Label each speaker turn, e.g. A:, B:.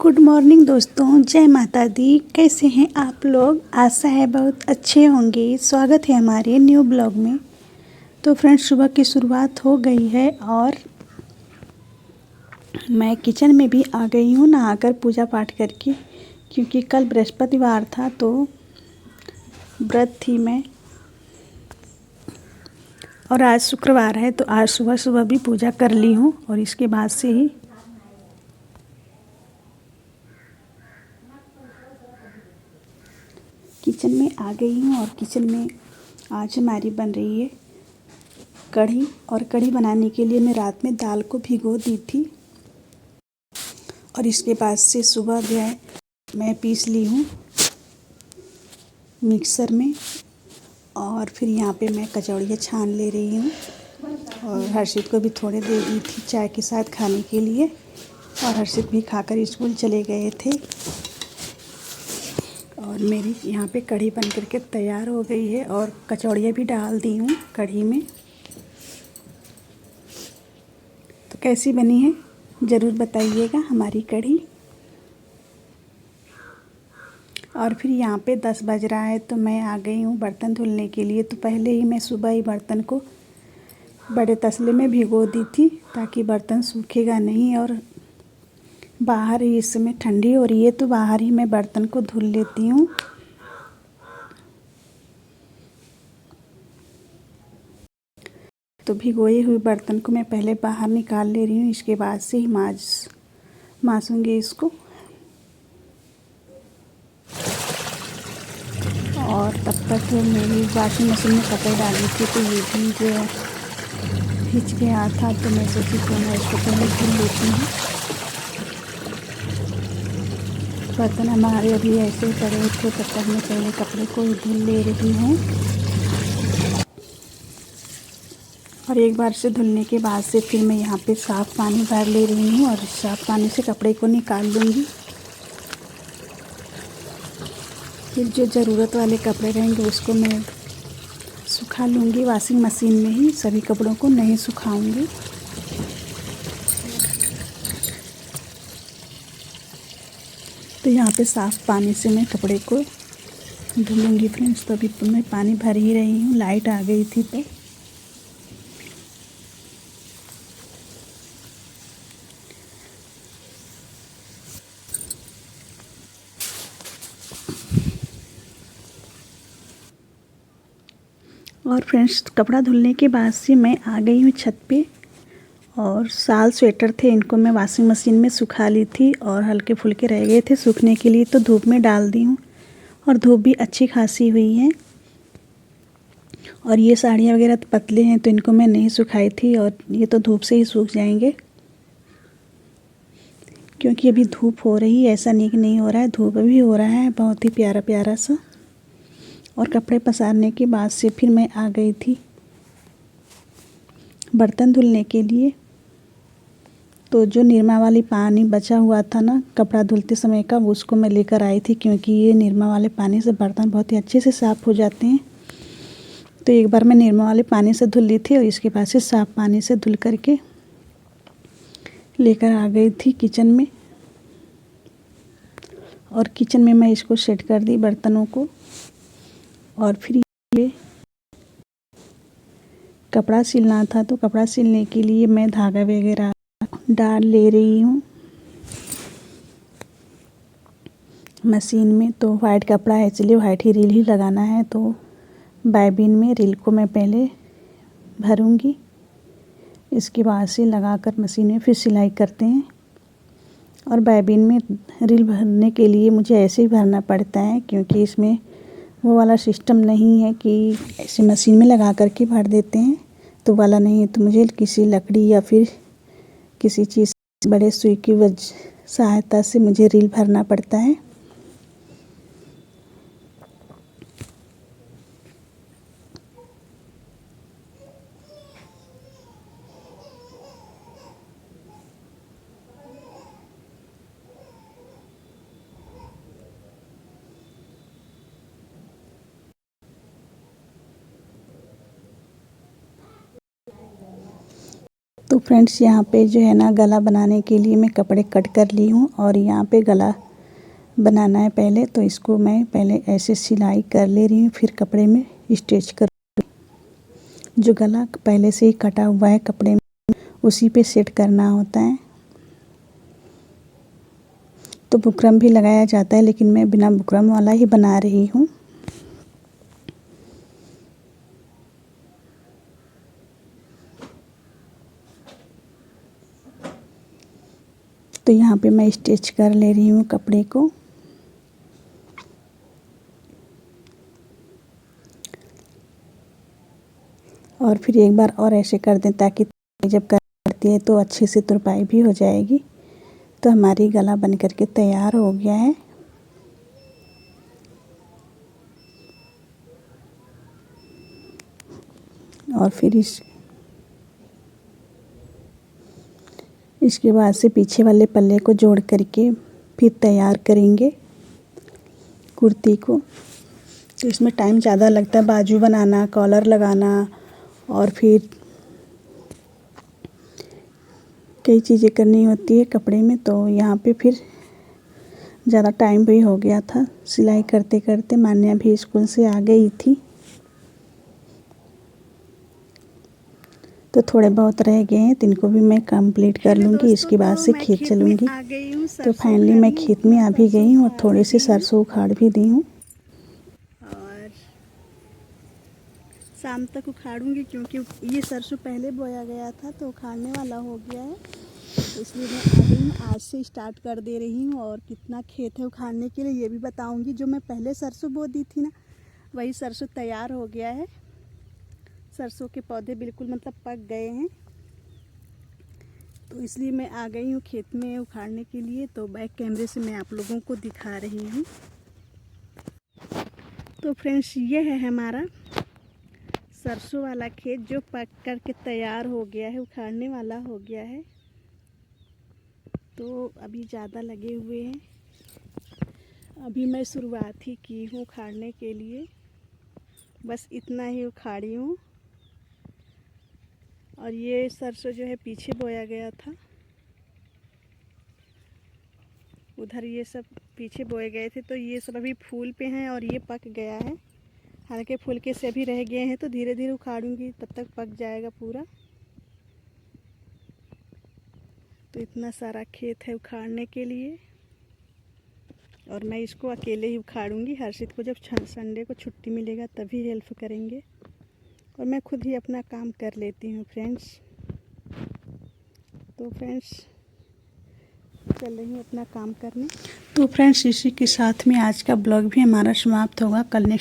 A: Good morning दोस्तों, जय माता दी। कैसे हैं आप लोग? आशा है बहुत अच्छे होंगे। स्वागत है हमारे न्यू ब्लॉग में। तो फ्रेंड्स, सुबह की शुरुआत हो गई है और मैं किचन में भी आ गई हूँ नहाकर पूजा पाठ करके, क्योंकि कल बृहस्पतिवार था तो व्रत थी मैं, और आज शुक्रवार है तो आज सुबह सुबह भी पूजा कर ली हूँ। और इसके बाद से ही किचन में आ गई हूँ। और किचन में आज हमारी बन रही है कढ़ी। और कढ़ी बनाने के लिए मैं रात में दाल को भिगो दी थी और इसके बाद से सुबह जो है मैं पीस ली हूँ मिक्सर में। और फिर यहाँ पे मैं कचौड़ियाँ छान ले रही हूँ और हर्षित को भी थोड़े दे दी थी चाय के साथ खाने के लिए। और हर्षित भी खाकर स्कूल चले गए थे। और मेरी यहाँ पे कढ़ी बन करके तैयार हो गई है और कचौड़ियाँ भी डाल दी हूँ कढ़ी में। तो कैसी बनी है ज़रूर बताइएगा हमारी कढ़ी। और फिर यहाँ पे 10 बज रहा है तो मैं आ गई हूँ बर्तन धुलने के लिए। तो पहले ही मैं सुबह ही बर्तन को बड़े तसले में भिगो दी थी ताकि बर्तन सूखेगा नहीं। और बाहर ही इस समय ठंडी हो रही है तो बाहर ही मैं बर्तन को धुल लेती हूँ। तो भिगोए हुए बर्तन को मैं पहले बाहर निकाल ले रही हूँ, इसके बाद से ही मांसूंगी इसको। और तब तक मेरी वॉशिंग मशीन में कपड़े डाली थी तो ये भी जो खिंच गया था तो मैं सोची कि मैं इसको पहले धुल लेती हूँ। बर्तन हमारे अभी ऐसे पड़े थे तब तक मैं पहले कपड़े को धुल ले रही हूँ। और एक बार से धुलने के बाद से फिर मैं यहाँ पे साफ़ पानी भर ले रही हूँ और साफ़ पानी से कपड़े को निकाल लूँगी। फिर जो ज़रूरत वाले कपड़े रहेंगे उसको मैं सुखा लूँगी वॉशिंग मशीन में ही, सभी कपड़ों को नहीं सुखाऊंगी। तो यहाँ पे साफ़ पानी से मैं कपड़े को धुलूँगी फ्रेंड्स। तो अभी तो मैं पानी भर ही रही हूँ, लाइट आ गई थी तो। और फ्रेंड्स, कपड़ा धुलने के बाद से मैं आ गई हूँ छत पे। और शाल स्वेटर थे, इनको मैं वॉशिंग मशीन में सुखा ली थी और हल्के फुल्के रह गए थे सूखने के लिए तो धूप में डाल दी हूँ। और धूप भी अच्छी खासी हुई है। और ये साड़ियाँ वगैरह तो पतले हैं तो इनको मैं नहीं सुखाई थी और ये तो धूप से ही सूख जाएंगे, क्योंकि अभी धूप हो रही है, ऐसा नहीं कि नहीं हो रहा है, धूप भी हो रहा है बहुत ही प्यारा प्यारा सा। और कपड़े पसारने के बाद से फिर मैं आ गई थी बर्तन धुलने के लिए। तो जो निरमा वाली पानी बचा हुआ था ना कपड़ा धुलते समय का, उसको मैं लेकर आई थी, क्योंकि ये निरमा वाले पानी से बर्तन बहुत ही अच्छे से साफ़ हो जाते हैं। तो एक बार मैं निरमा वाले पानी से धुल ली थी और इसके बाद से साफ़ पानी से धुल करके लेकर आ गई थी किचन में। और किचन में मैं इसको सेट कर दी बर्तनों को। और फिर ये कपड़ा सिलना था तो कपड़ा सिलने के लिए मैं धागा वगैरह डाल ले रही हूँ मशीन में। तो वाइट कपड़ा है इसलिए वाइट ही रील ही लगाना है। तो बाइबिन में रील को मैं पहले भरूंगी, इसके बाद से लगाकर मशीन में फिर सिलाई करते हैं। और बाइबिन में रील भरने के लिए मुझे ऐसे ही भरना पड़ता है, क्योंकि इसमें वो वाला सिस्टम नहीं है कि ऐसे मशीन में लगा कर के भर देते हैं, तो वाला नहीं है। तो मुझे किसी लकड़ी या फिर किसी चीज़ बड़े सुई की सहायता से मुझे रील भरना पड़ता है। तो फ्रेंड्स यहाँ पे जो है ना गला बनाने के लिए मैं कपड़े कट कर ली हूँ और यहाँ पे गला बनाना है पहले, तो इसको मैं पहले ऐसे सिलाई कर ले रही हूँ, फिर कपड़े में स्टिच कर। जो गला पहले से ही कटा हुआ है कपड़े में उसी पे सेट करना होता है। तो बुकरम भी लगाया जाता है, लेकिन मैं बिना बुकरम वाला ही बना रही हूँ। तो यहाँ पे मैं स्टिच कर ले रही हूँ कपड़े को। और फिर एक बार और ऐसे कर दें, ताकि जब करती है तो अच्छे से तुरपाई भी हो जाएगी। तो हमारी गला बन करके तैयार हो गया है। और फिर इसके बाद से पीछे वाले पल्ले को जोड़ करके फिर तैयार करेंगे कुर्ती को। तो इसमें टाइम ज़्यादा लगता है, बाजू बनाना, कॉलर लगाना और फिर कई चीज़ें करनी होती है कपड़े में। तो यहाँ पे फिर ज़्यादा टाइम भी हो गया था सिलाई करते करते। मान्या भी स्कूल से आ गई थी, तो थोड़े बहुत रह गए हैं, तो इनको भी मैं कंप्लीट कर लूँगी। इसके बाद से खेत चलूँगी। तो फाइनली मैं खेत में आ भी गई हूँ और थोड़े से सरसों उखाड़ भी दी हूँ। और शाम तक उखाड़ूंगी, क्योंकि ये सरसों पहले बोया गया था तो उखाड़ने वाला हो गया है। तो इसलिए मैं आ गई हूँ, आज से स्टार्ट कर दे रही हूँ। और कितना खेत है उखाड़ने के लिए ये भी बताऊँगी। जो मैं पहले सरसों बो दी थी ना, वही सरसों तैयार हो गया है। सरसों के पौधे बिल्कुल मतलब पक गए हैं, तो इसलिए मैं आ गई हूँ खेत में उखाड़ने के लिए। तो बैक कैमरे से मैं आप लोगों को दिखा रही हूँ। तो फ्रेंड्स, ये है हमारा सरसों वाला खेत जो पक कर के तैयार हो गया है, उखाड़ने वाला हो गया है। तो अभी ज़्यादा लगे हुए हैं, अभी मैं शुरुआत ही की हूँ उखाड़ने के लिए। बस इतना ही उखाड़ी हूँ। और ये सरसों जो है पीछे बोया गया था, उधर ये सब पीछे बोए गए थे। तो ये सब अभी फूल पे हैं और ये पक गया है। हल्के फुल्के से अभी रह गए हैं, तो धीरे धीरे उखाड़ूंगी, तब तक पक जाएगा पूरा। तो इतना सारा खेत है उखाड़ने के लिए, और मैं इसको अकेले ही उखाड़ूंगी। हर्षित को जब संडे को छुट्टी मिलेगा तभी हेल्प करेंगे, और मैं खुद ही अपना काम कर लेती हूँ फ्रेंड्स। तो फ्रेंड्स, चल रही हूँ अपना काम करने। तो फ्रेंड्स, इसी के साथ में आज का ब्लॉग भी हमारा समाप्त होगा। कल नेक्स्ट